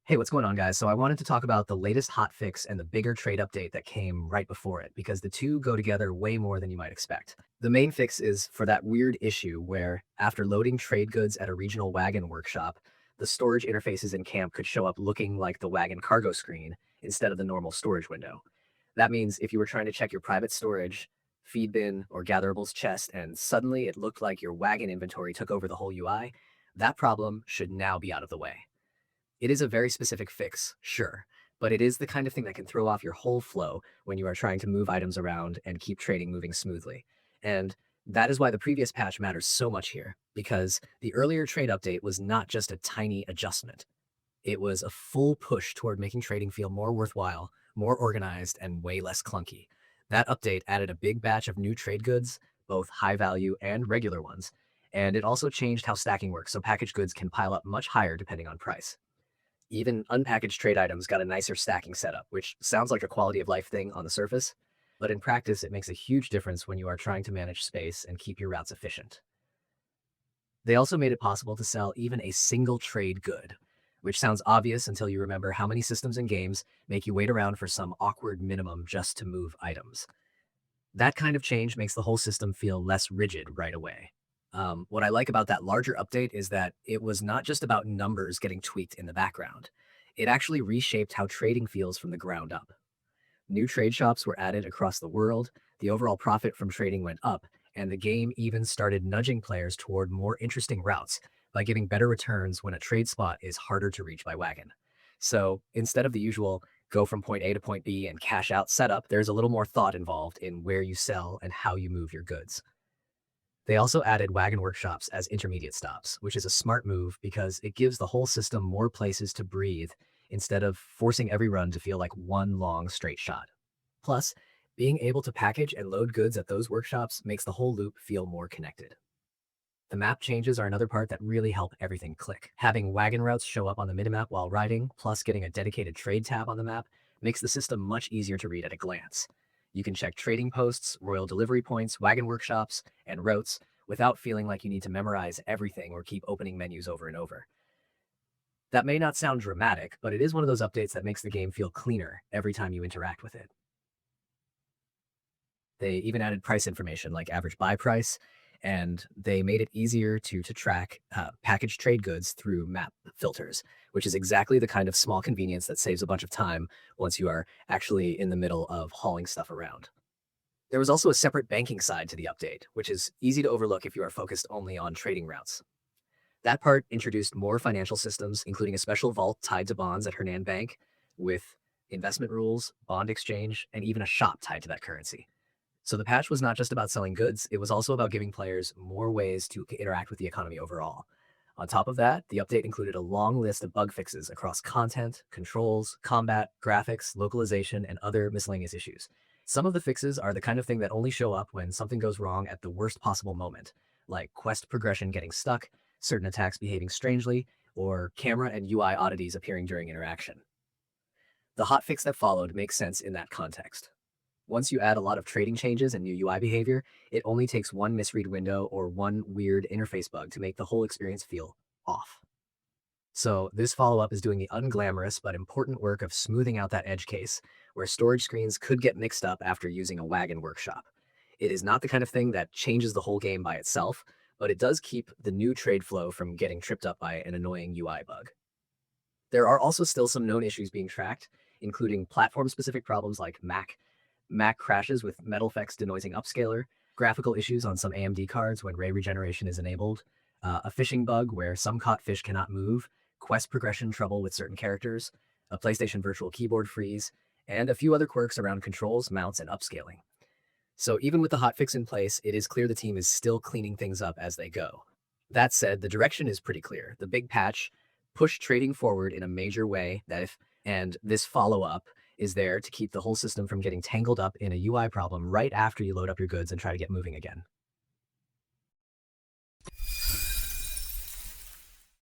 Hey, what's going on, guys? So I wanted to talk about the latest hotfix and the bigger trade update that came right before it, because the two go together way more than you might expect. The main fix is for that weird issue where, after loading trade goods at a regional wagon workshop, the storage interfaces in camp could show up looking like the wagon cargo screen instead of the normal storage window. That means if you were trying to check your private storage, feed bin, or gatherables chest, and suddenly it looked like your wagon inventory took over the whole UI, that problem should now be out of the way. It is a very specific fix, sure, but it is the kind of thing that can throw off your whole flow when you are trying to move items around and keep trading moving smoothly. And that is why the previous patch matters so much here, because the earlier trade update was not just a tiny adjustment. It was a full push toward making trading feel more worthwhile, more organized, and way less clunky. That update added a big batch of new trade goods, both high value and regular ones, and it also changed how stacking works so packaged goods can pile up much higher depending on price. Even unpackaged trade items got a nicer stacking setup, which sounds like a quality of life thing on the surface, but in practice, it makes a huge difference when you are trying to manage space and keep your routes efficient. They also made it possible to sell even a single trade good, which sounds obvious until you remember how many systems and games make you wait around for some awkward minimum just to move items. That kind of change makes the whole system feel less rigid right away. What I like about that larger update is that it was not just about numbers getting tweaked in the background. It actually reshaped how trading feels from the ground up. New trade shops were added across the world, the overall profit from trading went up, and the game even started nudging players toward more interesting routes by giving better returns when a trade spot is harder to reach by wagon. So instead of the usual go from point A to point B and cash out setup, there's a little more thought involved in where you sell and how you move your goods. They also added wagon workshops as intermediate stops, which is a smart move because it gives the whole system more places to breathe instead of forcing every run to feel like one long straight shot. Plus, being able to package and load goods at those workshops makes the whole loop feel more connected. The map changes are another part that really help everything click. Having wagon routes show up on the minimap while riding, plus getting a dedicated trade tab on the map, makes the system much easier to read at a glance. You can check trading posts, royal delivery points, wagon workshops, and routes without feeling like you need to memorize everything or keep opening menus over and over. That may not sound dramatic, but it is one of those updates that makes the game feel cleaner every time you interact with it. They even added price information like average buy price, and they made it easier to track packaged trade goods through map filters, which is exactly the kind of small convenience that saves a bunch of time once you are actually in the middle of hauling stuff around. There was also a separate banking side to the update, which is easy to overlook if you are focused only on trading routes. That part introduced more financial systems, including a special vault tied to bonds at Hernan Bank with investment rules, bond exchange, and even a shop tied to that currency. So the patch was not just about selling goods, it was also about giving players more ways to interact with the economy overall. On top of that, the update included a long list of bug fixes across content, controls, combat, graphics, localization, and other miscellaneous issues. Some of the fixes are the kind of thing that only show up when something goes wrong at the worst possible moment, like quest progression getting stuck, certain attacks behaving strangely, or camera and UI oddities appearing during interaction. The hotfix that followed makes sense in that context. Once you add a lot of trading changes and new UI behavior, it only takes one misread window or one weird interface bug to make the whole experience feel off. So this follow-up is doing the unglamorous but important work of smoothing out that edge case, where storage screens could get mixed up after using a wagon workshop. It is not the kind of thing that changes the whole game by itself, but it does keep the new trade flow from getting tripped up by an annoying UI bug. There are also still some known issues being tracked, including platform-specific problems like Mac crashes with MetalFX denoising upscaler, graphical issues on some AMD cards when ray regeneration is enabled, a fishing bug where some caught fish cannot move, quest progression trouble with certain characters, a PlayStation Virtual Keyboard freeze, and a few other quirks around controls, mounts, and upscaling. So even with the hotfix in place, it is clear the team is still cleaning things up as they go. That said, the direction is pretty clear. The big patch pushed trading forward in a major way and this follow-up is there to keep the whole system from getting tangled up in a UI problem right after you load up your goods and try to get moving again.